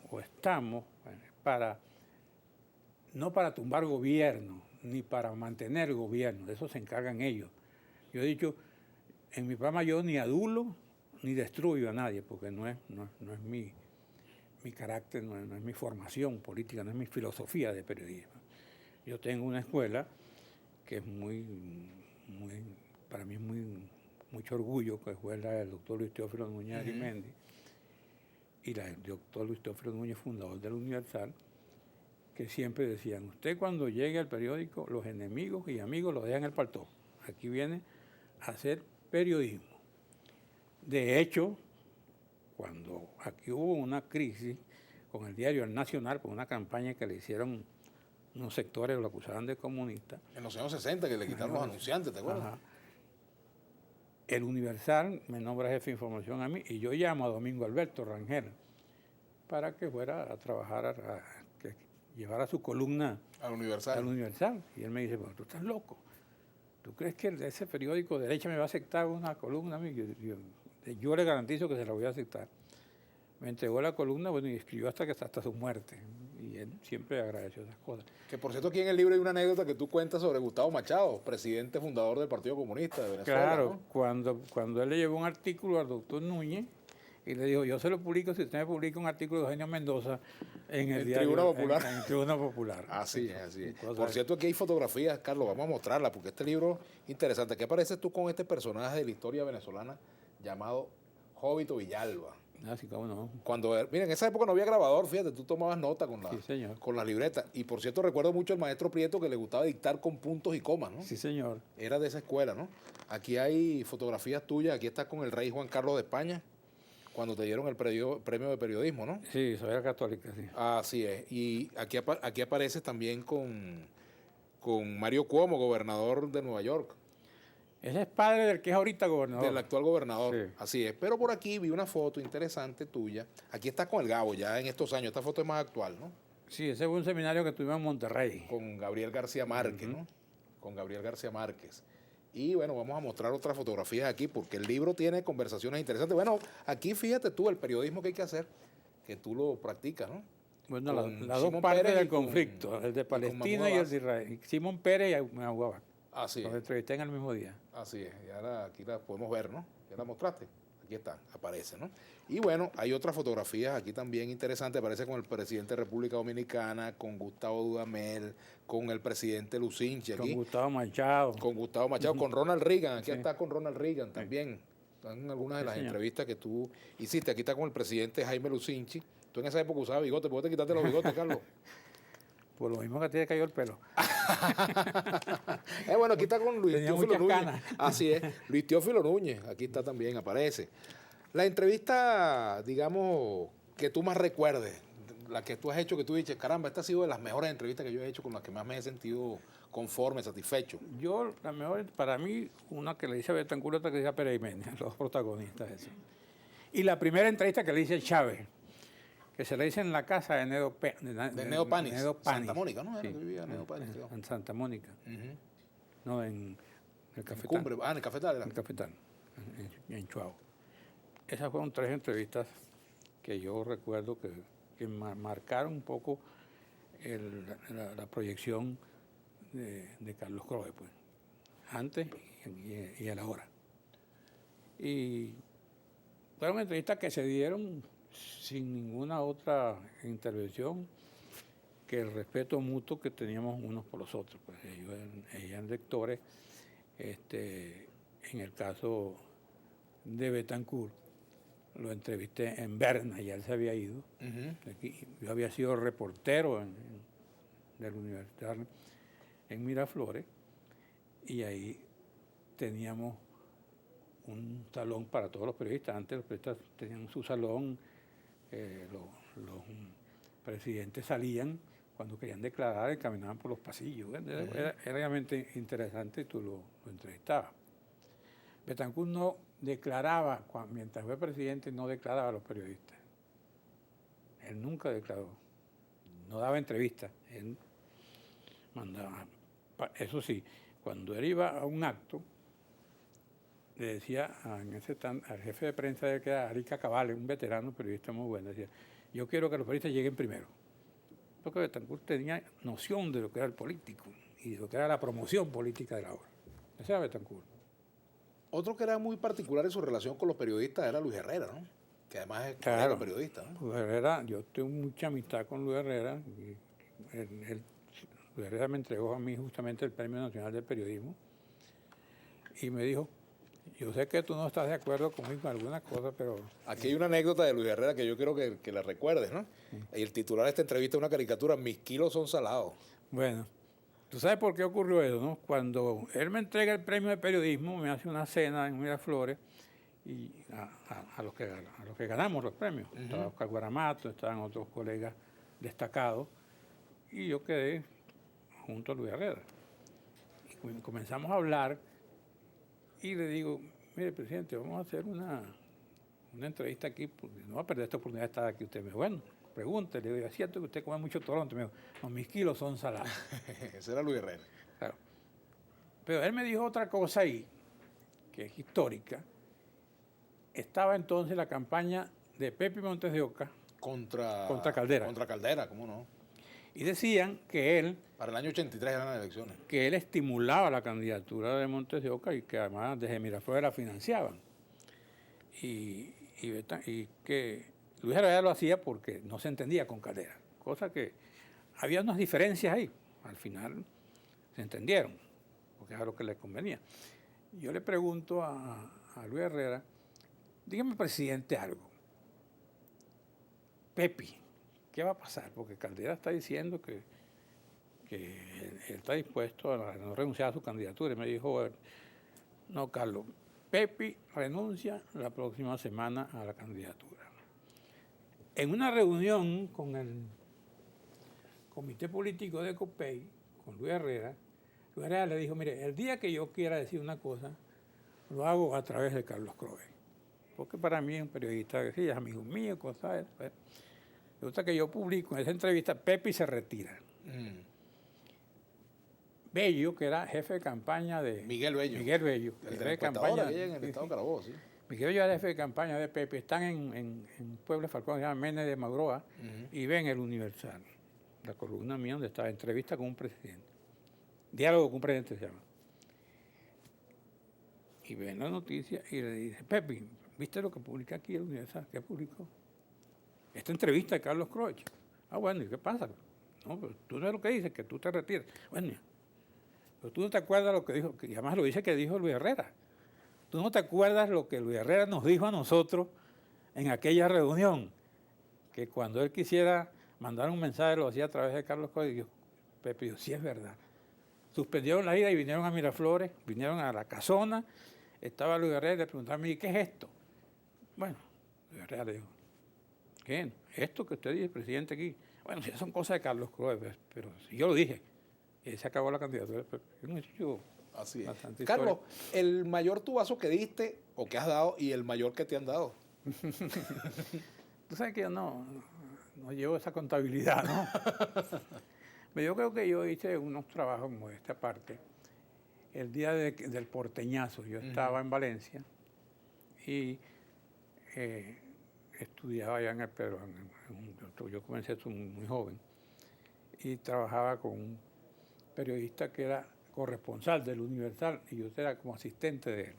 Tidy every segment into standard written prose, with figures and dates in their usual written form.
o estamos no para tumbar gobierno, ni para mantener gobierno, de eso se encargan ellos. Yo he dicho, en mi programa yo ni adulo ni destruyo a nadie, porque no es mi carácter, no es mi formación política, no es mi filosofía de periodismo. Yo tengo una escuela que es para mí es mucho orgullo, que fue la del doctor Luis Teófilo Núñez Arimendi, y la del doctor Luis Teófilo Núñez, fundador del Universal, que siempre decían, usted cuando llegue al periódico, los enemigos y amigos los dejan en el paltó. Aquí viene a hacer periodismo. De hecho, cuando aquí hubo una crisis con el diario El Nacional, por una campaña que le hicieron unos sectores, lo acusaban de comunista. En los años 60 que le quitaron los anunciantes, ¿te acuerdas? Ajá. El Universal me nombra jefe de información a mí y yo llamo a Domingo Alberto Rangel para que fuera a trabajar, que llevara su columna al Universal. Y él me dice, bueno, tú estás loco. ¿Tú crees que ese periódico de derecha me va a aceptar una columna a mí? Yo le garantizo que se la voy a aceptar. Me entregó la columna, bueno, y escribió hasta su muerte. Y él siempre agradeció esas cosas. Que por cierto, aquí en el libro hay una anécdota que tú cuentas sobre Gustavo Machado, presidente fundador del Partido Comunista de Venezuela. Claro, ¿no? cuando él le llevó un artículo al doctor Núñez y le dijo, yo se lo publico si usted me publica un artículo de Eugenio Mendoza en el diario, Tribuna Popular. En Tribuna Popular. Así es, así es. Por cierto, aquí hay fotografías, Carlos, vamos a mostrarlas, porque este libro es interesante. ¿Qué apareces tú con este personaje de la historia venezolana llamado Jovito Villalba? Así como no. Mira, en esa época no había grabador, fíjate, tú tomabas nota con la libreta. Y por cierto, recuerdo mucho al maestro Prieto que le gustaba dictar con puntos y comas, ¿no? Sí, señor. Era de esa escuela, ¿no? Aquí hay fotografías tuyas, aquí estás con el rey Juan Carlos de España, cuando te dieron el premio de periodismo, ¿no? Sí, soy la católica, sí. Así es. Y aquí apareces también con Mario Cuomo, gobernador de Nueva York. Ese es padre del que es ahorita gobernador. Del actual gobernador, sí. Así es. Pero por aquí vi una foto interesante tuya. Aquí estás con el Gabo ya en estos años. Esta foto es más actual, ¿no? Sí, ese fue un seminario que tuvimos en Monterrey. Con Gabriel García Márquez, ¿no? Con Gabriel García Márquez. Y bueno, vamos a mostrar otras fotografías aquí porque el libro tiene conversaciones interesantes. Bueno, aquí fíjate tú el periodismo que hay que hacer, que tú lo practicas, ¿no? Bueno, las dos partes del conflicto, el de Palestina y el de Israel. Simón Pérez y Mahuabac. Así es. Los entrevisté en el mismo día. Así es. Y ahora aquí la podemos ver, ¿no? Ya la mostraste. Aquí está, aparece, ¿no? Y bueno, hay otras fotografías aquí también interesantes. Aparece con el presidente de República Dominicana, con Gustavo Dudamel, con el presidente Lucinchi aquí. Con Gustavo Machado. Con Gustavo Machado, con Ronald Reagan. Aquí está con Ronald Reagan también. Están algunas de las entrevistas que tú hiciste. Aquí está con el presidente Jaime Lucinchi. Tú en esa época usabas bigote. ¿Por qué te quitaste los bigotes, Carlos? Por lo mismo que a ti te cayó el pelo. Bueno, aquí está con Luis Teófilo Núñez. Canas. Así es, Luis Teófilo Núñez. Aquí está también, aparece. La entrevista, digamos, que tú más recuerdes, la que tú has hecho, que tú dices, caramba, esta ha sido de las mejores entrevistas que yo he hecho, con las que más me he sentido conforme, satisfecho. Yo, la mejor, para mí, una que le hice a Betancur, otra que le hice a Pérez Jiménez, los protagonistas. Eso. Y la primera entrevista que le hice a Chávez, que se le hice en la casa de Nedo Panis. Santa Mónica, ¿no? Sí. Era que vivía Nedo Panis. En Santa Mónica. No, en el Cafetal. Cumbre. En el Cafetal. En el Cafetal, en Chuao. Esas fueron 3 entrevistas que yo recuerdo que marcaron un poco la proyección de Carlos Crowe, pues, antes y a la hora. Y fueron entrevistas que se dieron sin ninguna otra intervención que el respeto mutuo que teníamos unos por los otros. Pues ellos eran lectores. En el caso de Betancur, lo entrevisté en Berna, ya él se había ido. Aquí, yo había sido reportero del Universidad en Miraflores, y ahí teníamos un salón para todos los periodistas. Antes los periodistas tenían su salón, los presidentes salían cuando querían declarar y caminaban por los pasillos. Era realmente interesante y tú lo entrevistabas. Betancur no declaraba, mientras fue presidente, no declaraba a los periodistas. Él nunca declaró, no daba entrevistas. Él mandaba. Eso sí, cuando él iba a un acto, le decía al jefe de prensa de que era Arica Cabales, un veterano periodista muy bueno, decía, yo quiero que los periodistas lleguen primero. Porque Bethencourt tenía noción de lo que era el político y de lo que era la promoción política de la obra. Ese era Bethencourt. Otro que era muy particular en su relación con los periodistas era Luis Herrera, ¿no? Que además es Claro, periodista, ¿no? Luis Herrera, yo tengo mucha amistad con Luis Herrera. Luis Herrera me entregó a mí justamente el Premio Nacional de Periodismo y me dijo, yo sé que tú no estás de acuerdo conmigo en algunas cosas, pero... Aquí hay una anécdota de Luis Herrera que yo quiero que la recuerdes, ¿no? Y el titular de esta entrevista es una caricatura, Mis kilos son salados. Bueno, tú sabes por qué ocurrió eso, ¿no? Cuando él me entrega el premio de periodismo, me hace una cena en Miraflores y a los que ganamos los premios. Estaba Oscar Guaramato, estaban otros colegas destacados y yo quedé junto a Luis Herrera. Y comenzamos a hablar y le digo, mire, presidente, vamos a hacer una entrevista aquí, porque no va a perder esta oportunidad de estar aquí usted. Me dijo, bueno, pregúntele. Le digo, es cierto que usted come mucho Toronto. Me dijo, no, mis kilos son salados. Ese era Luis Herrera. Claro. Pero él me dijo otra cosa ahí, que es histórica. Estaba entonces la campaña de Pepe Montes de Oca contra Caldera. Contra Caldera, ¿cómo no? Y decían que él... Para el año 83 eran las elecciones. Que él estimulaba la candidatura de Montes de Oca y que además desde Miraflores la financiaban. Y que Luis Herrera lo hacía porque no se entendía con Caldera. Cosa que había unas diferencias ahí. Al final se entendieron, porque era lo que le convenía. Yo le pregunto a Luis Herrera, dígame, presidente, algo. Pepi, ¿qué va a pasar? Porque Caldera está diciendo que él está dispuesto a no renunciar a su candidatura. Y me dijo, no, Carlos, Pepi renuncia la próxima semana a la candidatura. En una reunión con el comité político de COPEI, con Luis Herrera le dijo, mire, el día que yo quiera decir una cosa, lo hago a través de Carlos Crowe. Porque para mí es un periodista que sí, es amigo mío, cosas. Resulta que yo publico en esa entrevista, Pepi se retira. Bello, que era jefe de campaña de... Miguel Bello. El jefe de campaña en el estado de Carabobo, sí. Miguel Bello era jefe de campaña de Pepe. Están en Puebla Falcón, se llama Méndez de Magroa, y ven el Universal, la columna mía donde estaba entrevista con un presidente. Diálogo con un presidente se llama. Y ven la noticia y le dice, Pepe, ¿viste lo que publica aquí el Universal? ¿Qué publicó? Esta entrevista de Carlos Crowe. Ah, bueno, ¿y qué pasa? No, pero tú sabes lo que dices, que tú te retiras. Bueno, pero tú no te acuerdas lo que dijo, y además lo dice que dijo Luis Herrera. Tú no te acuerdas lo que Luis Herrera nos dijo a nosotros en aquella reunión, que cuando él quisiera mandar un mensaje lo hacía a través de Carlos Crowe y dijo, Pepe, dijo, sí es verdad. Suspendieron la ida y vinieron a Miraflores, vinieron a la casona, estaba Luis Herrera y le preguntaron, ¿qué es esto? Bueno, Luis Herrera le dijo, ¿qué? Esto que usted dice, presidente, aquí. Bueno, si son cosas de Carlos Crowe, pero si yo lo dije, y se acabó la candidatura. Así es. Carlos, el mayor tubazo que diste o que has dado y el mayor que te han dado. Tú sabes que yo no llevo esa contabilidad, ¿no? Pero yo creo que yo hice unos trabajos como esta parte. El día del porteñazo, yo estaba en Valencia y estudiaba allá en el Pedro. Yo comencé muy joven y trabajaba con un periodista que era corresponsal del Universal y yo era como asistente de él.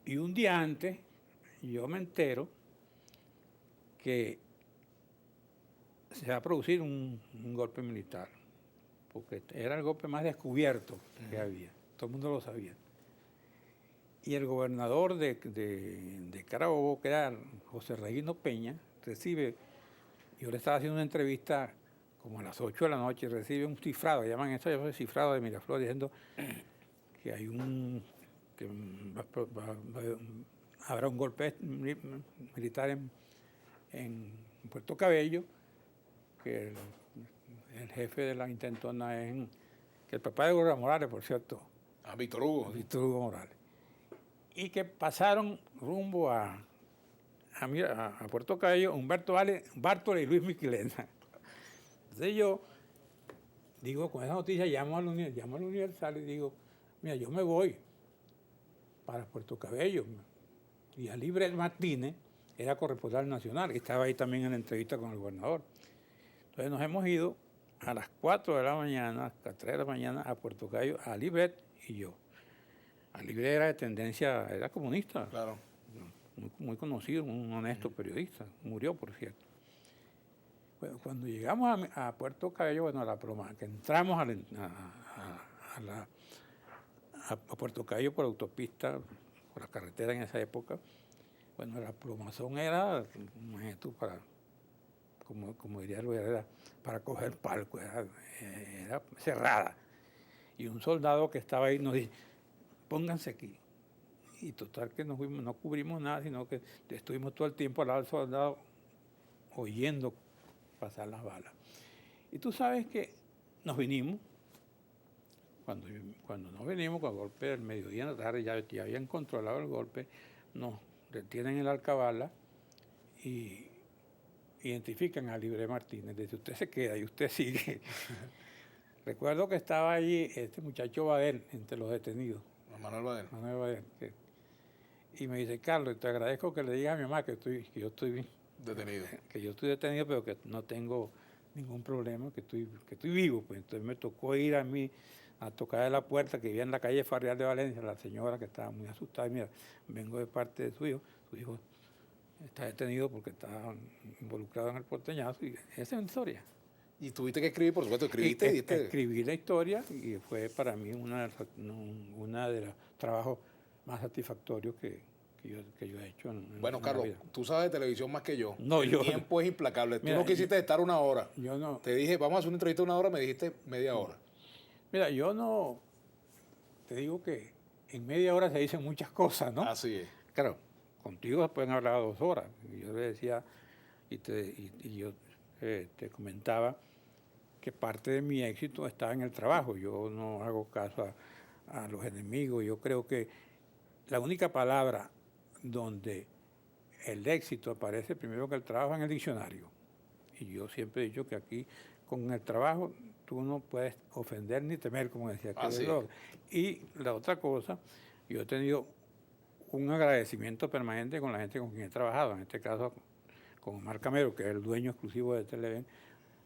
Y un día antes yo me entero que se va a producir un golpe militar, porque era el golpe más descubierto que había, todo el mundo lo sabía. Y el gobernador de Carabobo, que era José Reguino Peña, yo le estaba haciendo una entrevista como a las 8 de la noche, recibe un cifrado, llaman eso el cifrado de Miraflores, diciendo que hay habrá un golpe militar en Puerto Cabello, que el jefe de la intentona es que el papá de Evo Morales, por cierto. Víctor Hugo. Víctor Hugo Morales. Y que pasaron rumbo a Puerto Cabello Humberto Bártola y Luis Miquelena. Entonces yo digo, con esa noticia llamo al Universal y digo, mira, yo me voy, para Puerto Cabello. Y Alibret Martínez era corresponsal nacional, que estaba ahí también en la entrevista con el gobernador. Entonces nos hemos ido a las 4 de la mañana, hasta 3 de la mañana, a Puerto Cabello, Alibret y yo. Alibret era de tendencia, era comunista. Claro. Muy conocido, un honesto periodista. Murió, por cierto. Bueno, cuando llegamos a Puerto Cabello, bueno, a la broma, que entramos a Puerto Cabello por autopista, por la carretera en esa época, bueno, la plomazón era, imagínate, como diría Luis Herrera, para coger palco, era cerrada. Y un soldado que estaba ahí nos dice, pónganse aquí. Y total que no cubrimos nada, sino que estuvimos todo el tiempo al lado del soldado oyendo pasar las balas. Y tú sabes que nos vinimos, cuando nos vinimos con el golpe del mediodía en la tarde, ya habían controlado el golpe, nos detienen en la Alcabala y identifican a Alibret Martínez. Dice, usted se queda y usted sigue. Recuerdo que estaba allí este muchacho Badel, entre los detenidos. Manuel Badel. Manuel Badel. Y me dice, Carlos, te agradezco que le digas a mi mamá que yo estoy detenido. Que yo estoy detenido, pero que no tengo ningún problema, que estoy vivo. Pues entonces me tocó ir a mí a tocar a la puerta, que vivía en la calle Farreal de Valencia, la señora que estaba muy asustada. Mira, vengo de parte de su hijo está detenido porque está involucrado en el porteñazo. Y esa es una historia. Y tuviste que escribir, por supuesto, escribiste. Escribí la historia y fue para mí una de los trabajos más satisfactorios que yo he hecho. Bueno, Carlos, tú sabes de televisión más que yo. No, el tiempo es implacable. Mira, tú no quisiste estar una hora. Yo no. Te dije, vamos a hacer una entrevista de 1 hora, me dijiste media hora. Mira, yo no. Te digo que en media hora se dicen muchas cosas, ¿no? Así es. Claro, contigo pueden hablar 2 horas. Y yo le decía, y yo te comentaba que parte de mi éxito está en el trabajo. Yo no hago caso a los enemigos. Yo creo que la única palabra donde el éxito aparece primero que el trabajo en el diccionario. Y yo siempre he dicho que aquí con el trabajo tú no puedes ofender ni temer, como decía aquel. Y la otra cosa, yo he tenido un agradecimiento permanente con la gente con quien he trabajado, en este caso con Omar Camero, que es el dueño exclusivo de Televen.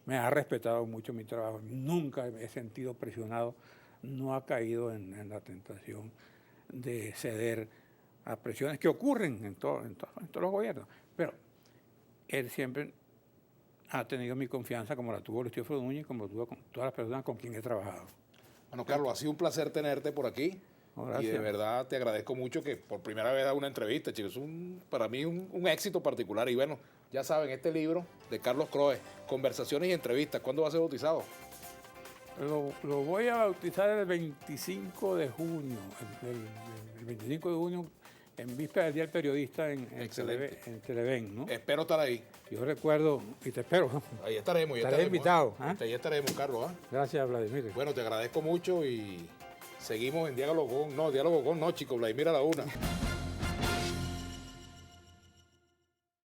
Me ha respetado mucho mi trabajo, nunca he sentido presionado, no ha caído en la tentación de ceder a presiones que ocurren en todos los gobiernos. Pero él siempre ha tenido mi confianza como la tuvo Luis Teófilo Núñez, como la tuvo con todas las personas con quien he trabajado. Bueno, Carlos, ha sido un placer tenerte por aquí. Y de verdad te agradezco mucho que por primera vez haga una entrevista, chicos. Es para mí un éxito particular. Y bueno, ya saben, este libro de Carlos Croes, Conversaciones y Entrevistas, ¿cuándo va a ser bautizado? Lo voy a bautizar el 25 de junio. El 25 de junio, en víspera del Día del Periodista en Televen, ¿no? Espero estar ahí. Yo recuerdo, y te espero. Ahí estaremos. Estaré invitado. Ahí estaremos, Carlos. Gracias, Vladimir. Bueno, te agradezco mucho y seguimos en Diálogo con... No, chicos, Vladimir a la una.